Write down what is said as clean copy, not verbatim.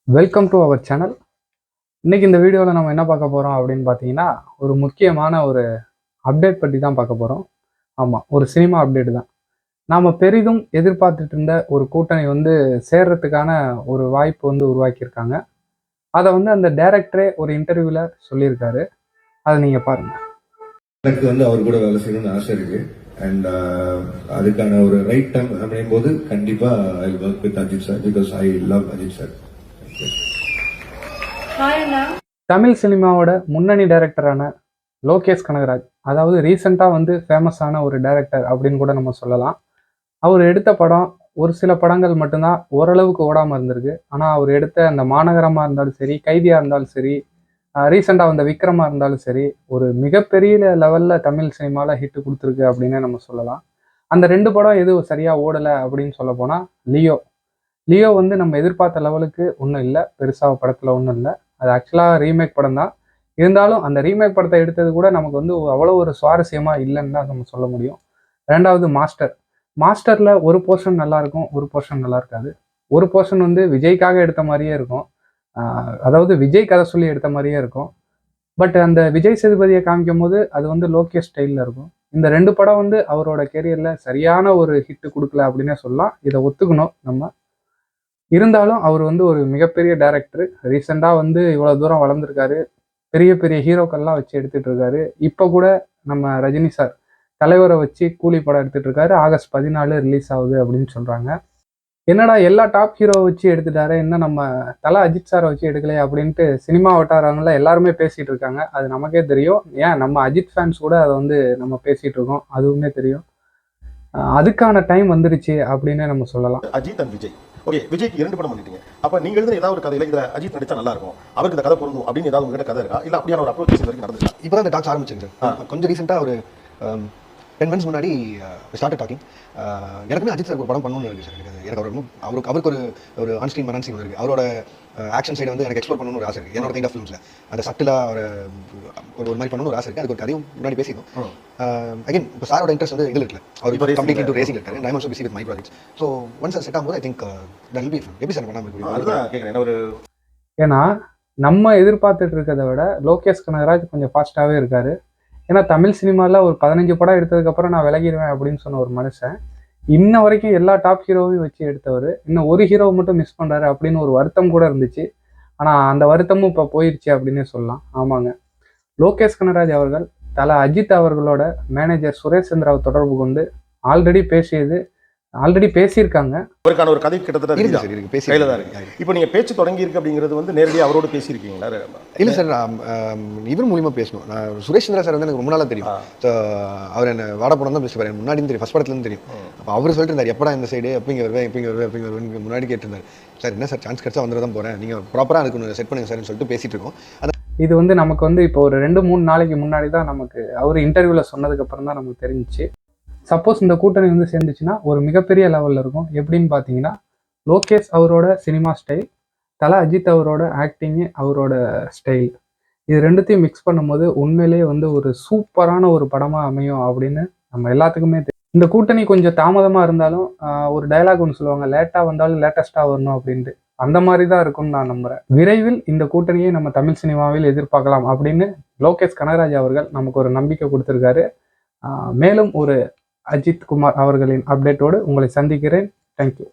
Welcome to our channel. இன்னைக்கு இந்த வீடியோவில் நம்ம என்ன பார்க்க போகிறோம் அப்படின்னு பார்த்தீங்கன்னா, ஒரு முக்கியமான ஒரு அப்டேட் பற்றி தான் பார்க்க போகிறோம். ஆமாம், ஒரு சினிமா அப்டேட் தான். நாம் பெரிதும் எதிர்பார்த்துட்டு இருந்த ஒரு கூட்டணி சேர்றதுக்கான ஒரு வாய்ப்பு உருவாக்கியிருக்காங்க. அதை அந்த டைரக்டரே ஒரு இன்டர்வியூவில் சொல்லியிருக்காரு. அதை நீங்கள் பாருங்கள். எனக்கு அவர் கூட வேலை செய்யணும்னு ஆசை இருக்கு. அண்ட் அதுக்கான ஒரு ரைட் டைம் அமையும் போது கண்டிப்பா I work with Ajith sir because I love Ajith sir. Tamil சினிமாவோட முன்னணி டைரக்டரான லோகேஷ் கனகராஜ், அதாவது ரீசெண்டாக ஃபேமஸான ஒரு டைரக்டர் அப்படின்னு கூட நம்ம சொல்லலாம். அவர் எடுத்த படம் ஒரு சில படங்கள் மட்டும்தான் ஓரளவுக்கு ஓடாமல் இருந்திருக்கு. ஆனால் அவர் எடுத்த அந்த மாநகரமாக இருந்தாலும் சரி, கைதியாக இருந்தாலும் சரி, ரீசெண்டாக வந்த விக்ரமாக இருந்தாலும் சரி, ஒரு மிகப்பெரிய லெவலில் தமிழ் சினிமாவில் ஹிட்டு கொடுத்துருக்கு அப்படின்னே நம்ம சொல்லலாம். அந்த 2 படம் எதுவும் சரியாக ஓடலை அப்படின்னு சொல்ல போனால் லியோ நம்ம எதிர்பார்த்த லெவலுக்கு ஒன்றும் இல்லை, பெருசாக படத்தில் ஒன்றும் இல்லை. அது ஆக்சுவலாக ரீமேக் படம் தான். இருந்தாலும் அந்த ரீமேக் படத்தை எடுத்தது கூட நமக்கு அவ்வளோ ஒரு சுவாரஸ்யமாக இல்லைன்னு தான் நம்ம சொல்ல முடியும். 2வது மாஸ்டரில் ஒரு போர்ஷன் நல்லாயிருக்கும், ஒரு போர்ஷன் நல்லா இருக்காது. ஒரு போர்ஷன் விஜய்க்காக எடுத்த மாதிரியே இருக்கும், அதாவது விஜய் கதை சொல்லி எடுத்த மாதிரியே இருக்கும். பட் அந்த விஜய் சேதுபதியை காமிக்கும் போது அது லோகேஷ் ஸ்டைலில் இருக்கும். இந்த 2 படம் அவரோட கெரியரில் சரியான ஒரு ஹிட்டு கொடுக்கல அப்படின்னே சொல்லலாம். இதை ஒத்துக்கணும் நம்ம. இருந்தாலும் அவர் ஒரு மிகப்பெரிய டைரக்டர். ரீசெண்டாக இவ்வளோ தூரம் வளர்ந்துருக்காரு. பெரிய பெரிய ஹீரோக்கள்லாம் வச்சு எடுத்துகிட்டு இருக்காரு. இப்போ கூட நம்ம ரஜினி சார் தலைவரை வச்சு கூலி படம் எடுத்துகிட்டு இருக்காரு. ஆகஸ்ட் 14 ரிலீஸ் ஆகுது அப்படின்னு சொல்கிறாங்க. என்னடா எல்லா டாப் ஹீரோவை வச்சு எடுத்துட்டாரு, இன்னும் நம்ம தலை அஜித் சாரை வச்சு எடுக்கலையே அப்படின்ட்டு சினிமா வட்டாரங்களில் எல்லாருமே பேசிகிட்டு இருக்காங்க. அது நமக்கே தெரியும். ஏன் நம்ம அஜித் ஃபேன்ஸ் கூட அதை நம்ம பேசிகிட்டு இருக்கோம், அதுவுமே தெரியும். அதுக்கான டைம் வந்துருச்சு அப்படின்னே நம்ம சொல்லலாம். அஜித் அண்ட் விஜய், ஓகே, விஜய்க்கு 2 படம் பண்ணிட்டீங்க. அப்ப நீங்க எழுதுற ஏதாவது ஒரு கதையில இதை அஜித் நடிச்சா நல்லா இருக்கும், அவருக்கு இந்த கதை பொருந்தும் அப்படின்னு ஏதாவது உங்ககிட்ட கதை இருக்கா? இல்ல அப்படியான ஒரு அப்ரோச் வரைக்கும் நடந்துச்சா? இப்பதான் இந்த டாக்ஸ் ஆரம்பிச்சுங்க சார். கொஞ்சம் ரீசெண்டா ஒரு 10 months முன்னாடி ஸ்டார்ட் டாக்கிங். எனக்குமே அஜித் சார் ஒரு படம் பண்ணணும்னு இருக்கு சார். எனக்கு அவருக்கு ஒரு ஆன்ஸ்கிரீன் மரான்சிங் இருக்கு. அவரோட ஆக்ஷன் சைடு எனக்கு எக்ஸ்ப்ளோர் பண்ணணும்னு ஒரு ஆசை இருக்கு. என்னோட கைண்ட் ஆஃப் ஃபிலிம்ஸ்ல அந்த சட்டிலா ஒரு மாதிரி பண்ணணும்னு ஒரு ஆசை இருக்கு. அதுக்கு ஒரு கதையும் முன்னாடி பேசியிருந்தோம். அகைன் இப்போ சாரோட இன்ட்ரெஸ்ட் இதில் இருக்குல்ல, அவர் கம்ப்ளீட்லி டு ரேசிங் இருக்காரு. I am also busy with my projects. So once அது செட் ஆகும்போது I think that will be fun. எப்படி சார் பண்ணாமல் இருக்கு? ஏன்னா நம்ம எதிர்பார்த்துட்டு இருக்கிறத விட லோகேஷ் கனகராஜ் கொஞ்சம் ஃபாஸ்ட்டாகவே இருக்காரு. ஏன்னா தமிழ் சினிமாவில் ஒரு 15 படம் எடுத்ததுக்கப்புறம் நான் விலகிடுவேன் அப்படின்னு சொன்ன ஒரு மனுஷன் இன்ன வரைக்கும் எல்லா டாப் ஹீரோவையும் வச்சு எடுத்தவர் இன்னும் ஒரு ஹீரோவை மட்டும் மிஸ் பண்ணுறாரு அப்படின்னு ஒரு வருத்தம் கூட இருந்துச்சு. ஆனால் அந்த வருத்தமும் இப்போ போயிடுச்சு அப்படின்னே சொல்லலாம். ஆமாங்க, லோகேஷ் கனகராஜ் அவர்கள் தல அஜித் அவர்களோட மேனேஜர் சுரேஷ் சந்திராவை தொடர்பு கொண்டு ஆல்ரெடி பேசியிருக்காங்க. அவருக்கான ஒரு கதை கிட்டத்தட்ட கையில தான் இருக்கு. இப்போ நீங்க பேச்சு தொடங்கி இருக்கு அப்படிங்கிறது நேரடியாக அவரோட பேசியிருக்கீங்களா? இல்லை சார், இவர் மூலியமா பேசணும். நான் சுரேஷ் சந்திரா சார் எனக்கு ரொம்ப நாளாக தெரியும். அவர் என்ன வாட படம் தான் பேசுவார், முன்னாடி தெரியும், ஃபர்ஸ்ட் படத்துலேருந்து தெரியும். அப்போ அவர் சொல்லிட்டு இருந்தார், எப்படா இந்த சைடு எப்போ வருவேன் முன்னாடி கேட்டிருந்தார். சார் என்ன சார் சான்ஸ் கிடைச்சா வந்துட தான் போகிறேன், நீங்கள் ப்ராப்பராக அதுக்கு செட் பண்ணுங்க சார்னு சொல்லிட்டு பேசிட்டு இருக்கோம். இது நமக்கு இப்போ ஒரு 2-3 நாளைக்கு முன்னாடி தான் நமக்கு அவர் இன்டர்வியூவில் சொன்னதுக்கு அப்புறம் தான் நமக்கு தெரிஞ்சிச்சு. சப்போஸ் இந்த கூட்டணி சேர்ந்துச்சுன்னா ஒரு மிகப்பெரிய லெவலில் இருக்கும். எப்படின்னு பார்த்தீங்கன்னா, லோகேஷ் அவரோட சினிமா ஸ்டைல், தல அஜித் அவரோட ஆக்டிங்கு, அவரோட ஸ்டைல், இது 2த்தையும் மிக்ஸ் பண்ணும்போது உண்மையிலேயே ஒரு சூப்பரான ஒரு படமாக அமையும் அப்படின்னு நம்ம எல்லாத்துக்குமே தெரியும். இந்த கூட்டணி கொஞ்சம் தாமதமாக இருந்தாலும் ஒரு டயலாக் ஒன்று சொல்லுவாங்க, லேட்டாக வந்தாலும் லேட்டஸ்ட்டாக வரணும் அப்படின்ட்டு. அந்த மாதிரி தான் இருக்கும்னு நான் நம்புகிறேன். விரைவில் இந்த கூட்டணியை நம்ம தமிழ் சினிமாவில் எதிர்பார்க்கலாம் அப்படின்னு லோகேஷ் கனகராஜ் அவர்கள் நமக்கு ஒரு நம்பிக்கை கொடுத்துருக்காரு. மேலும் ஒரு அஜித் குமார் அவர்களின் அப்டேட்டோடு உங்களை சந்திக்கிறேன். தேங்க்யூ.